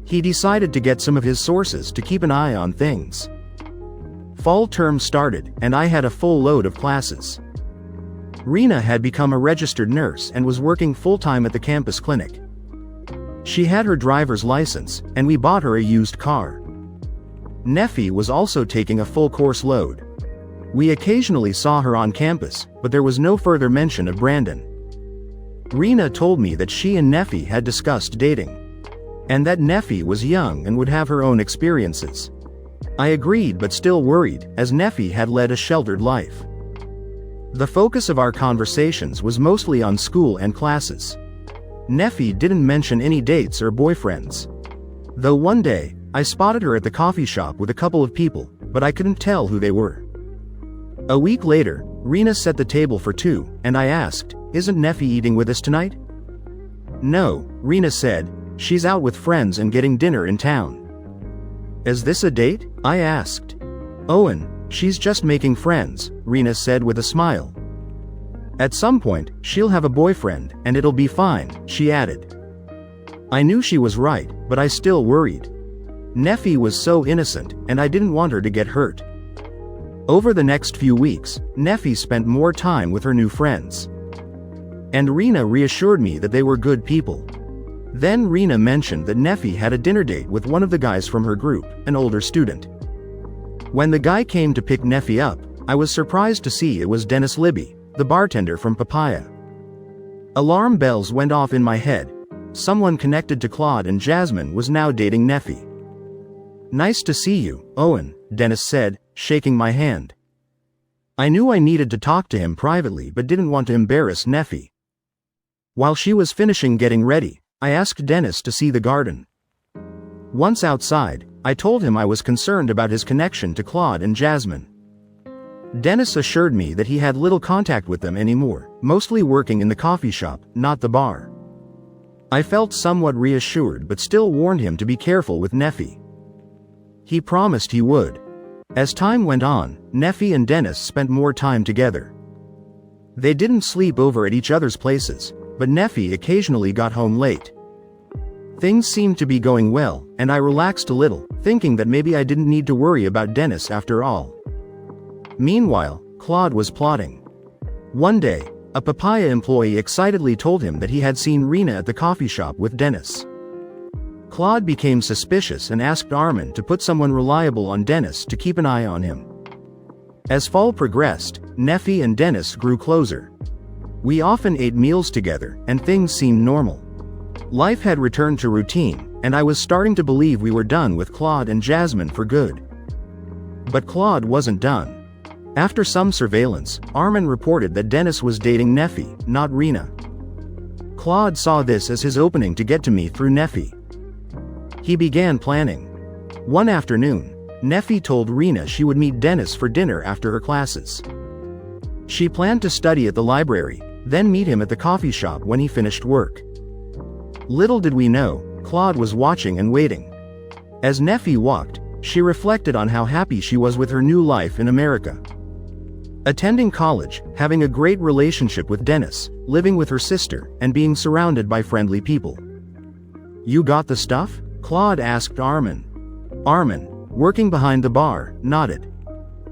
He decided to get some of his sources to keep an eye on things. Fall term started, and I had a full load of classes. Rena had become a registered nurse and was working full-time at the campus clinic. She had her driver's license, and we bought her a used car. Neffy was also taking a full course load. We occasionally saw her on campus, but there was no further mention of Brandon. Rena told me that she and Neffy had discussed dating, and that Neffy was young and would have her own experiences. I agreed but still worried, as Neffy had led a sheltered life. The focus of our conversations was mostly on school and classes. Neffy didn't mention any dates or boyfriends. Though one day, I spotted her at the coffee shop with a couple of people, but I couldn't tell who they were. A week later, Rena set the table for two, and I asked, "Isn't Neffy eating with us tonight?" "No," Rena said, "she's out with friends and getting dinner in town." "Is this a date?" I asked. "Owen, she's just making friends," Rena said with a smile. "At some point, she'll have a boyfriend, and it'll be fine," she added. I knew she was right, but I still worried. Neffy was so innocent, and I didn't want her to get hurt. Over the next few weeks, Neffy spent more time with her new friends. And Rena reassured me that they were good people. Then Rena mentioned that Neffy had a dinner date with one of the guys from her group, an older student. When the guy came to pick Neffy up, I was surprised to see it was Dennis Libby, the bartender from Papaya. Alarm bells went off in my head. Someone connected to Claude and Jasmine was now dating Neffy. "Nice to see you, Owen," Dennis said, shaking my hand. I knew I needed to talk to him privately but didn't want to embarrass Neffy. While she was finishing getting ready, I asked Dennis to see the garden. Once outside, I told him I was concerned about his connection to Claude and Jasmine. Dennis assured me that he had little contact with them anymore, mostly working in the coffee shop, not the bar. I felt somewhat reassured but still warned him to be careful with Neffy. He promised he would. As time went on, Neffy and Dennis spent more time together. They didn't sleep over at each other's places, but Neffy occasionally got home late. Things seemed to be going well, and I relaxed a little, thinking that maybe I didn't need to worry about Dennis after all. Meanwhile, Claude was plotting. One day, a Papaya employee excitedly told him that he had seen Rena at the coffee shop with Dennis. Claude became suspicious and asked Armin to put someone reliable on Dennis to keep an eye on him. As fall progressed, Neffy and Dennis grew closer. We often ate meals together, and things seemed normal. Life had returned to routine, and I was starting to believe we were done with Claude and Jasmine for good. But Claude wasn't done. After some surveillance, Armin reported that Dennis was dating Neffy, not Rena. Claude saw this as his opening to get to me through Neffy. He began planning. One afternoon, Neffy told Rena she would meet Dennis for dinner after her classes. She planned to study at the library, then meet him at the coffee shop when he finished work. Little did we know, Claude was watching and waiting. As Neffy walked, she reflected on how happy she was with her new life in America. Attending college, having a great relationship with Dennis, living with her sister, and being surrounded by friendly people. "You got the stuff?" Claude asked Armin. "Armin, working behind the bar, nodded.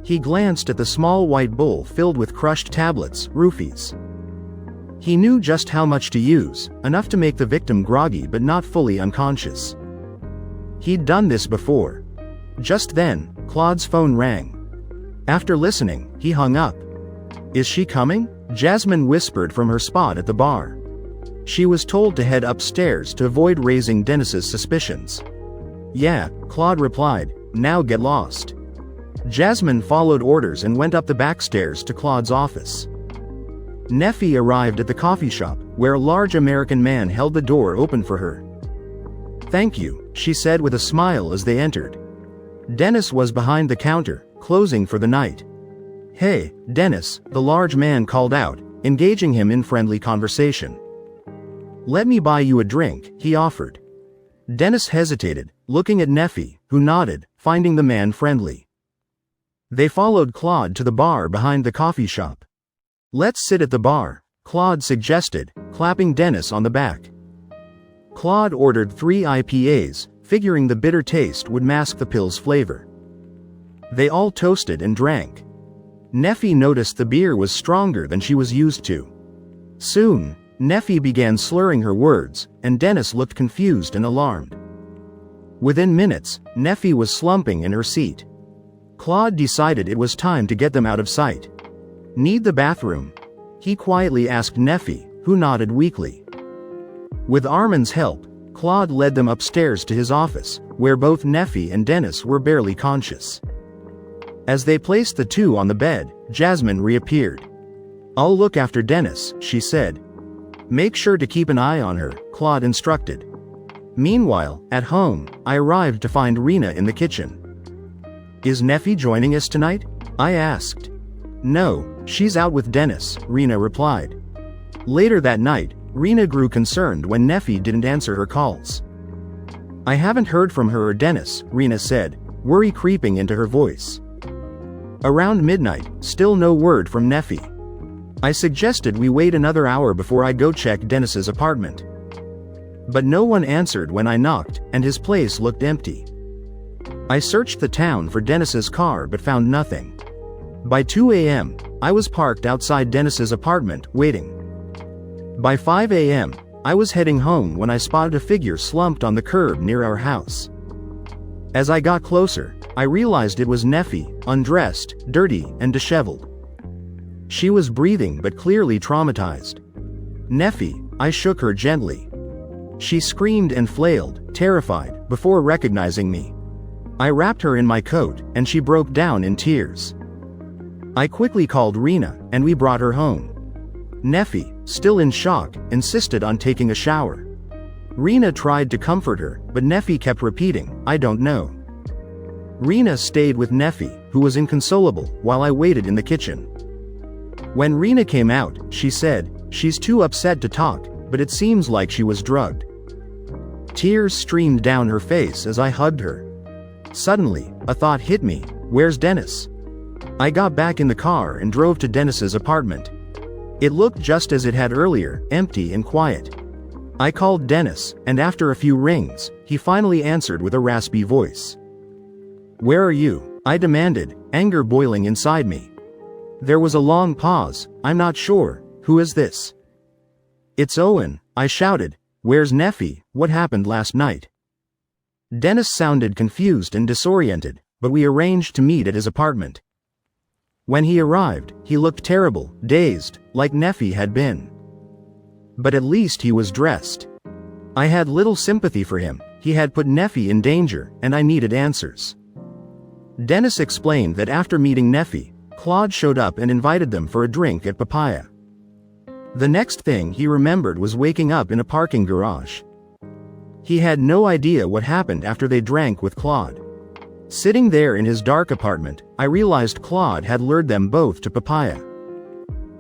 He glanced at the small white bowl filled with crushed tablets, roofies. He knew just how much to use, enough to make the victim groggy but not fully unconscious. He'd done this before. Just then, Claude's phone rang. After listening, he hung up. "Is she coming?" Jasmine whispered from her spot at the bar. She was told to head upstairs to avoid raising Dennis's suspicions. "Yeah," Claude replied, "now get lost." Jasmine followed orders and went up the back stairs to Claude's office. Neffy arrived at the coffee shop, where a large American man held the door open for her. "Thank you," she said with a smile as they entered. Dennis was behind the counter, closing for the night. "Hey, Dennis," the large man called out, engaging him in friendly conversation. "Let me buy you a drink," he offered. Dennis hesitated, looking at Neffy, who nodded, finding the man friendly. They followed Claude to the bar behind the coffee shop. "Let's sit at the bar," Claude suggested, clapping Dennis on the back. Claude ordered 3 IPAs, figuring the bitter taste would mask the pill's flavor. They all toasted and drank. Neffy noticed the beer was stronger than she was used to. Soon, Neffy began slurring her words, and Dennis looked confused and alarmed. Within minutes, Neffy was slumping in her seat. Claude decided it was time to get them out of sight. "Need the bathroom?" he quietly asked Neffy, who nodded weakly. With Armand's help, Claude led them upstairs to his office, where both Neffy and Dennis were barely conscious. As they placed the two on the bed, Jasmine reappeared. "I'll look after Dennis," she said. "Make sure to keep an eye on her," Claude instructed. Meanwhile, at home, I arrived to find Rena in the kitchen. "Is Neffy joining us tonight?" I asked. "No, she's out with Dennis," Rena replied. Later that night, Rena grew concerned when Neffy didn't answer her calls. "I haven't heard from her or Dennis," Rena said, worry creeping into her voice. Around midnight, still no word from Neffy. I suggested we wait another hour before I go check Dennis's apartment. But no one answered when I knocked, and his place looked empty. I searched the town for Dennis's car but found nothing. By 2 a.m., I was parked outside Dennis's apartment, waiting. By 5 a.m., I was heading home when I spotted a figure slumped on the curb near our house. As I got closer, I realized it was Neffy, undressed, dirty, and disheveled. She was breathing but clearly traumatized. "Neffy," I shook her gently. She screamed and flailed, terrified, before recognizing me. I wrapped her in my coat, and she broke down in tears. I quickly called Rena, and we brought her home. Neffy, still in shock, insisted on taking a shower. Rena tried to comfort her, but Neffy kept repeating, "I don't know." Rena stayed with Neffy, who was inconsolable, while I waited in the kitchen. When Rena came out, she said, "She's too upset to talk, but it seems like she was drugged." Tears streamed down her face as I hugged her. Suddenly, a thought hit me, "Where's Dennis?" I got back in the car and drove to Dennis's apartment. It looked just as it had earlier, empty and quiet. I called Dennis, and after a few rings, he finally answered with a raspy voice. "Where are you?" I demanded, anger boiling inside me. There was a long pause. "I'm not sure. Who is this?" "It's Owen," I shouted. "Where's Neffy? What happened last night?" Dennis sounded confused and disoriented, but we arranged to meet at his apartment. When he arrived, he looked terrible, dazed, like Neffy had been. But at least he was dressed. I had little sympathy for him. He had put Neffy in danger, and I needed answers. Dennis explained that after meeting Neffy, Claude showed up and invited them for a drink at Papaya. The next thing he remembered was waking up in a parking garage. He had no idea what happened after they drank with Claude. Sitting there in his dark apartment, I realized Claude had lured them both to Papaya.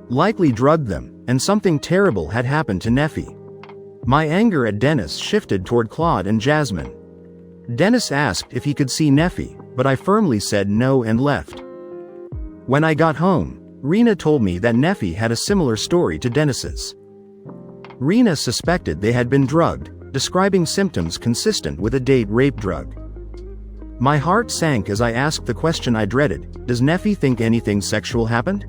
Likely drugged them, and something terrible had happened to Neffy. My anger at Dennis shifted toward Claude and Jasmine. Dennis asked if he could see Neffy, but I firmly said no and left. When I got home, Rena told me that Neffy had a similar story to Dennis's. Rena suspected they had been drugged, describing symptoms consistent with a date rape drug. My heart sank as I asked the question I dreaded, does Neffy think anything sexual happened?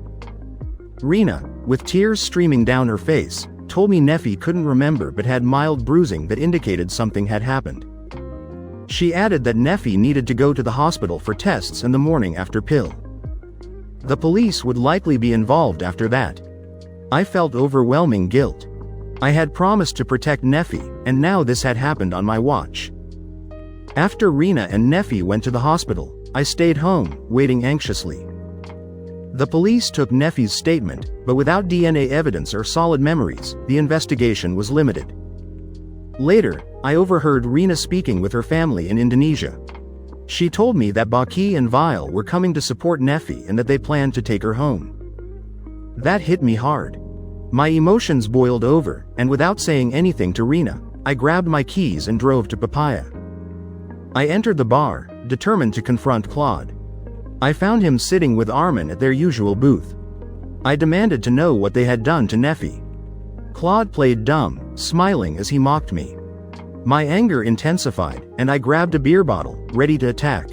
Rena, with tears streaming down her face, told me Neffy couldn't remember but had mild bruising that indicated something had happened. She added that Neffy needed to go to the hospital for tests in the morning after pill. The police would likely be involved after that. I felt overwhelming guilt. I had promised to protect Neffy, and now this had happened on my watch. After Rena and Neffy went to the hospital, I stayed home, waiting anxiously. The police took Neffy's statement, but without DNA evidence or solid memories, the investigation was limited. Later, I overheard Rena speaking with her family in Indonesia. She told me that Baki and Vile were coming to support Neffy and that they planned to take her home. That hit me hard. My emotions boiled over, and without saying anything to Rena, I grabbed my keys and drove to Papaya. I entered the bar, determined to confront Claude. I found him sitting with Armin at their usual booth. I demanded to know what they had done to Neffy. Claude played dumb, smiling as he mocked me. My anger intensified, and I grabbed a beer bottle, ready to attack.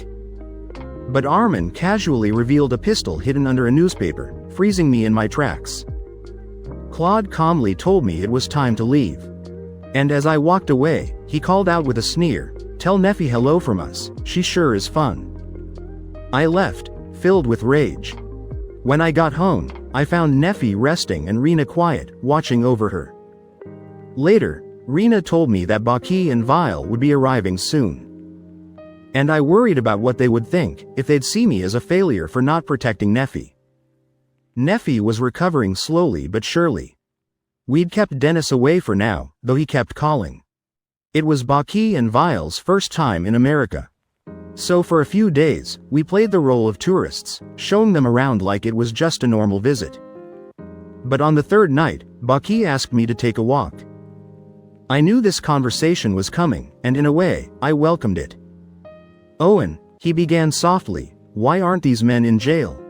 But Armin casually revealed a pistol hidden under a newspaper, freezing me in my tracks. Claude calmly told me it was time to leave. And as I walked away, he called out with a sneer, "Tell Neffy hello from us, she sure is fun." I left, filled with rage. When I got home, I found Neffy resting and Rena quiet, watching over her. Later, Rena told me that Baki and Vile would be arriving soon. And I worried about what they would think, if they'd see me as a failure for not protecting Neffy. Neffy was recovering slowly but surely. We'd kept Dennis away for now, though he kept calling. It was Baki and Vile's first time in America. So for a few days, we played the role of tourists, showing them around like it was just a normal visit. But on the third night, Baki asked me to take a walk. I knew this conversation was coming, and in a way, I welcomed it. "Owen," he began softly, "why aren't these men in jail?"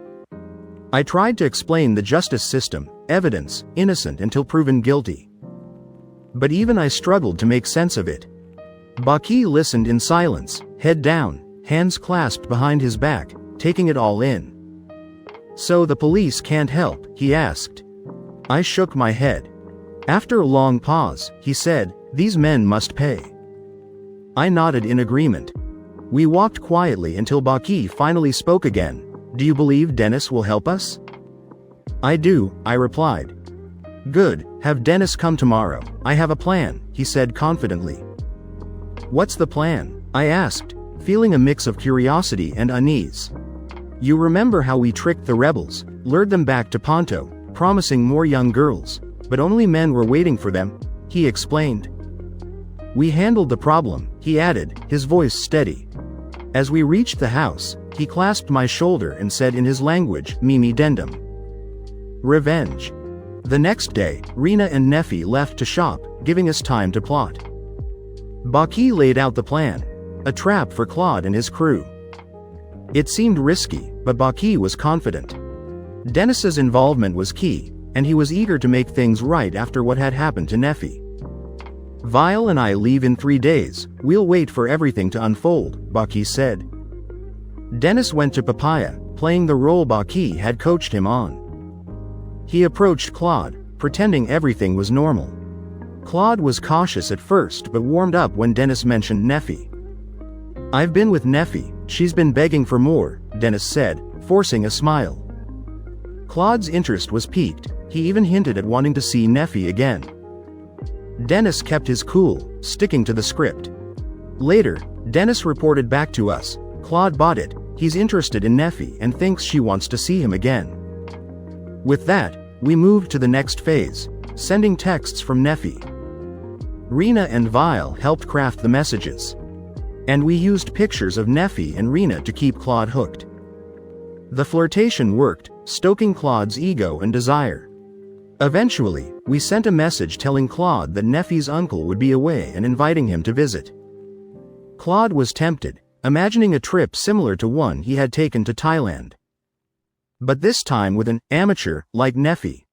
I tried to explain the justice system, evidence, innocent until proven guilty. But even I struggled to make sense of it. Baki listened in silence, head down, hands clasped behind his back, taking it all in. "So the police can't help?" he asked. I shook my head. After a long pause, he said, "These men must pay." I nodded in agreement. We walked quietly until Baki finally spoke again. "Do you believe Dennis will help us?" "I do," I replied. "Good, have Dennis come tomorrow. I have a plan," he said confidently. "What's the plan?" I asked, feeling a mix of curiosity and unease. "You remember how we tricked the rebels, lured them back to Ponto, promising more young girls, but only men were waiting for them," he explained. "We handled the problem," he added, his voice steady. As we reached the house, he clasped my shoulder and said in his language, "Mimi Dendum." Revenge. The next day, Rena and Neffy left to shop, giving us time to plot. Baki laid out the plan. A trap for Claude and his crew. It seemed risky, but Baki was confident. Dennis's involvement was key, and he was eager to make things right after what had happened to Neffy. "Vile and I leave in 3 days, we'll wait for everything to unfold," Baki said. Dennis went to Papaya, playing the role Baki had coached him on. He approached Claude, pretending everything was normal. Claude was cautious at first but warmed up when Dennis mentioned Neffy. "I've been with Neffy, she's been begging for more," Dennis said, forcing a smile. Claude's interest was piqued, he even hinted at wanting to see Neffy again. Dennis kept his cool, sticking to the script. Later, Dennis reported back to us, "Claude bought it, he's interested in Neffy and thinks she wants to see him again." With that, we moved to the next phase, sending texts from Neffy. Rena and Vile helped craft the messages. And we used pictures of Neffy and Rena to keep Claude hooked. The flirtation worked, stoking Claude's ego and desire. Eventually, we sent a message telling Claude that Neffy's uncle would be away and inviting him to visit. Claude was tempted, imagining a trip similar to one he had taken to Thailand. But this time with an amateur like Neffy.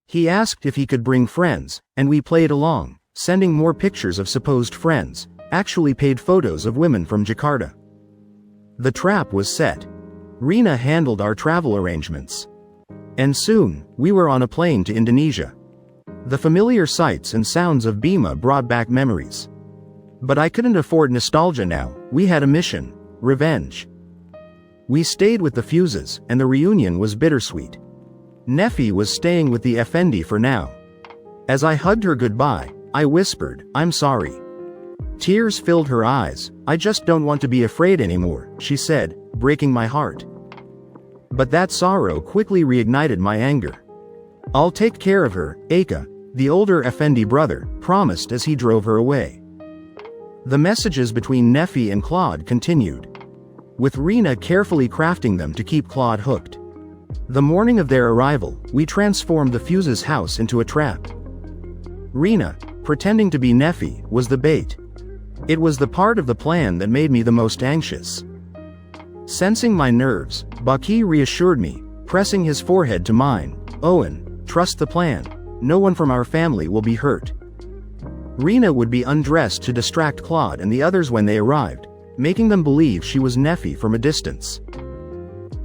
He asked if he could bring friends, and we played along, sending more pictures of supposed friends, actually paid photos of women from Jakarta. The trap was set. Rena handled our travel arrangements. And soon, we were on a plane to Indonesia. The familiar sights and sounds of Bima brought back memories. But I couldn't afford nostalgia now. We had a mission: revenge. We stayed with the Fuses, and the reunion was bittersweet. Nefi was staying with the Effendi for now. As I hugged her goodbye, I whispered, "I'm sorry." Tears filled her eyes. "I just don't want to be afraid anymore," she said, breaking my heart. But that sorrow quickly reignited my anger. "I'll take care of her," Aka, the older Effendi brother, promised as he drove her away. The messages between Nefi and Claude continued, with Rena carefully crafting them to keep Claude hooked. The morning of their arrival, we transformed the Fuse's house into a trap. Rena, pretending to be Nefi, was the bait. It was the part of the plan that made me the most anxious. Sensing my nerves, Baki reassured me, pressing his forehead to mine. "Owen, trust the plan. No one from our family will be hurt." Rena would be undressed to distract Claude and the others when they arrived, making them believe she was Nefi from a distance.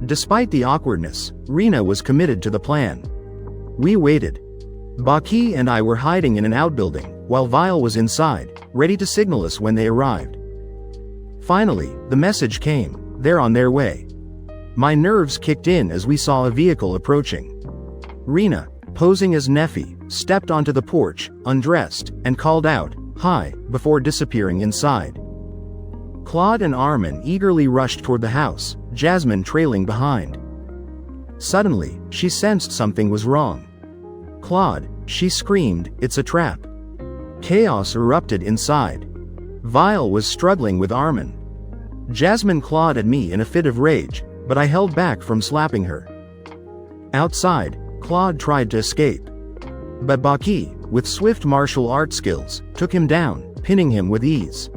Despite the awkwardness, Rena was committed to the plan. We waited. Baki and I were hiding in an outbuilding, while Vile was inside, ready to signal us when they arrived. Finally, the message came: they're on their way. My nerves kicked in as we saw a vehicle approaching. Rena, posing as Nefi, stepped onto the porch, undressed, and called out, "Hi," before disappearing inside. Claude and Armin eagerly rushed toward the house, Jasmine trailing behind. Suddenly, she sensed something was wrong. "Claude," she screamed, "it's a trap." Chaos erupted inside. Vile was struggling with Armin. Jasmine clawed at me in a fit of rage, but I held back from slapping her. Outside, Claude tried to escape. But Baki, with swift martial art skills, took him down, pinning him with ease.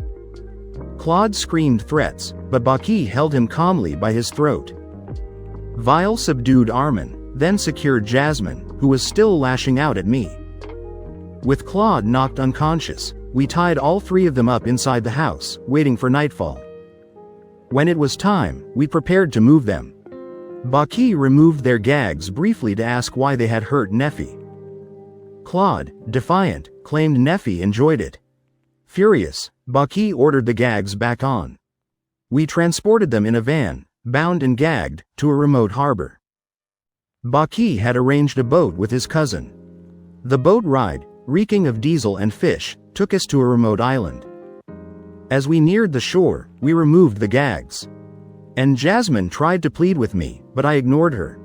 Claude screamed threats, but Baki held him calmly by his throat. Vile subdued Armin, then secured Jasmine, who was still lashing out at me. With Claude knocked unconscious, we tied all three of them up inside the house, waiting for nightfall. When it was time, we prepared to move them. Baki removed their gags briefly to ask why they had hurt Nefi. Claude, defiant, claimed Nefi enjoyed it. Furious, Baki ordered the gags back on. We transported them in a van, bound and gagged, to a remote harbor. Baki had arranged a boat with his cousin. The boat ride, reeking of diesel and fish, took us to a remote island. As we neared the shore, we removed the gags. And Jasmine tried to plead with me, but I ignored her.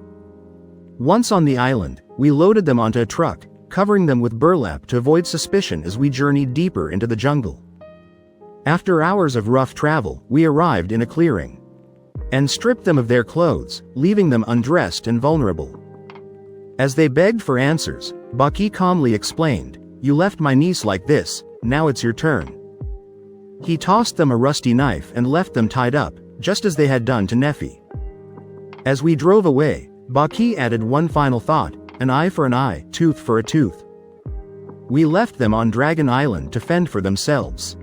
Once on the island, we loaded them onto a truck, covering them with burlap to avoid suspicion as we journeyed deeper into the jungle. After hours of rough travel, we arrived in a clearing. And stripped them of their clothes, leaving them undressed and vulnerable. As they begged for answers, Baki calmly explained, "You left my niece like this, now it's your turn." He tossed them a rusty knife and left them tied up, just as they had done to Nefi. As we drove away, Baki added one final thought: an eye for an eye, tooth for a tooth. We left them on Dragon Island to fend for themselves.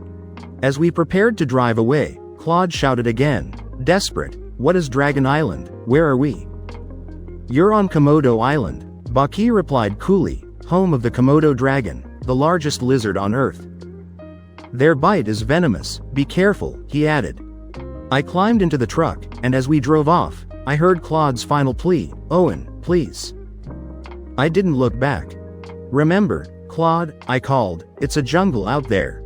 As we prepared to drive away, Claude shouted again, desperate, "What is Dragon Island? Where are we?" "You're on Komodo Island," Baki replied coolly, "home of the Komodo dragon, the largest lizard on Earth. Their bite is venomous, be careful," he added. I climbed into the truck, and as we drove off, I heard Claude's final plea, "Owen, please." I didn't look back. "Remember, Claude," I called, "it's a jungle out there."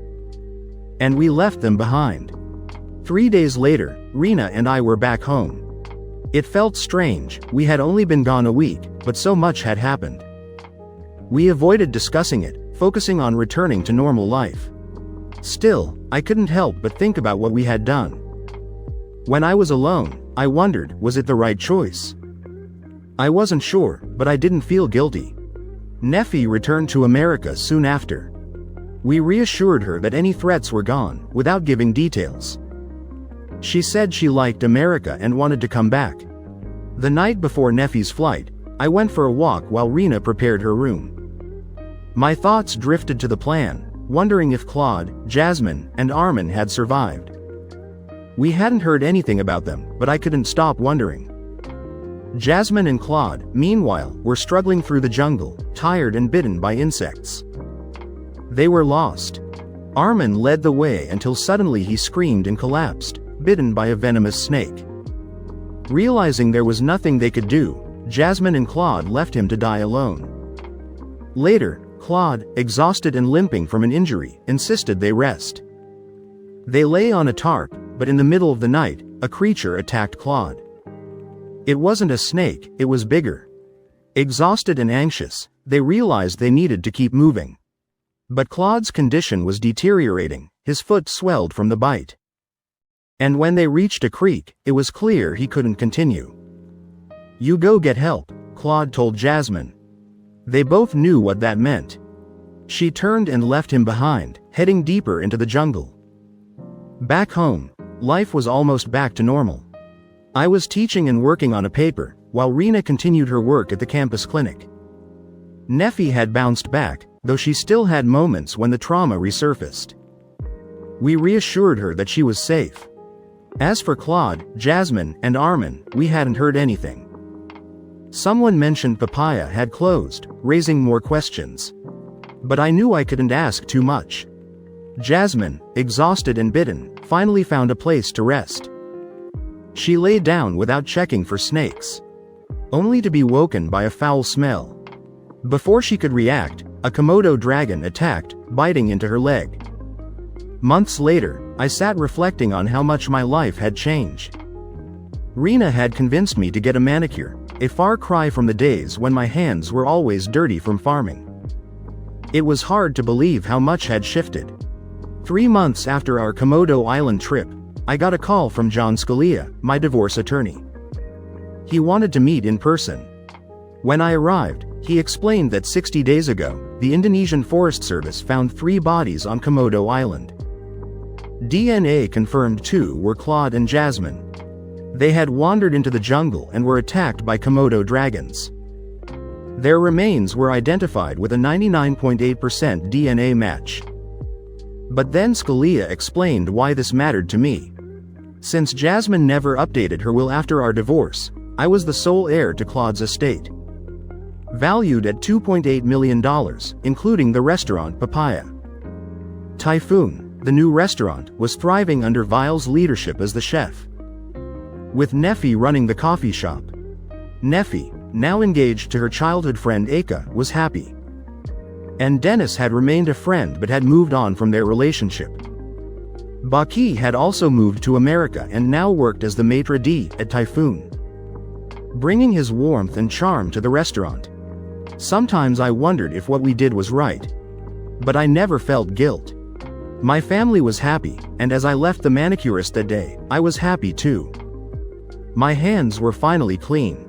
And we left them behind. 3 days later, Rena and I were back home. It felt strange, we had only been gone a week, but so much had happened. We avoided discussing it, focusing on returning to normal life. Still, I couldn't help but think about what we had done. When I was alone, I wondered, was it the right choice? I wasn't sure, but I didn't feel guilty. Nefi returned to America soon after. We reassured her that any threats were gone, without giving details. She said she liked America and wanted to come back. The night before Nefi's flight, I went for a walk while Rena prepared her room. My thoughts drifted to the plan, wondering if Claude, Jasmine, and Armin had survived. We hadn't heard anything about them, but I couldn't stop wondering. Jasmine and Claude, meanwhile, were struggling through the jungle, tired and bitten by insects. They were lost. Armin led the way until suddenly he screamed and collapsed, bitten by a venomous snake. Realizing there was nothing they could do, Jasmine and Claude left him to die alone. Later, Claude, exhausted and limping from an injury, insisted they rest. They lay on a tarp, but in the middle of the night, a creature attacked Claude. It wasn't a snake, it was bigger. Exhausted and anxious, they realized they needed to keep moving. But Claude's condition was deteriorating, his foot swelled from the bite. And when they reached a creek, it was clear he couldn't continue. "You go get help," Claude told Jasmine. They both knew what that meant. She turned and left him behind, heading deeper into the jungle. Back home, life was almost back to normal. I was teaching and working on a paper, while Rena continued her work at the campus clinic. Neffy had bounced back, though she still had moments when the trauma resurfaced. We reassured her that she was safe. As for Claude, Jasmine, and Armin, we hadn't heard anything. Someone mentioned Papaya had closed, raising more questions. But I knew I couldn't ask too much. Jasmine, exhausted and bitten, finally found a place to rest. She lay down without checking for snakes, only to be woken by a foul smell. Before she could react, a Komodo dragon attacked, biting into her leg. Months later, I sat reflecting on how much my life had changed. Rena had convinced me to get a manicure, a far cry from the days when my hands were always dirty from farming. It was hard to believe how much had shifted. 3 months after our Komodo Island trip, I got a call from John Scalia, my divorce attorney. He wanted to meet in person. When I arrived, he explained that 60 days ago, the Indonesian Forest Service found 3 bodies on Komodo Island. DNA confirmed 2 were Claude and Jasmine. They had wandered into the jungle and were attacked by Komodo dragons. Their remains were identified with a 99.8% DNA match. But then Scalia explained why this mattered to me. Since Jasmine never updated her will after our divorce, I was the sole heir to Claude's estate. Valued at $2.8 million, including the restaurant Papaya. Typhoon, the new restaurant, was thriving under Vile's leadership as the chef, with Neffy running the coffee shop. Neffy, now engaged to her childhood friend Eka, was happy. And Dennis had remained a friend but had moved on from their relationship. Baki had also moved to America and now worked as the maitre d' at Typhoon, bringing his warmth and charm to the restaurant. Sometimes I wondered if what we did was right. But I never felt guilt. My family was happy, and as I left the manicurist that day, I was happy too. My hands were finally clean.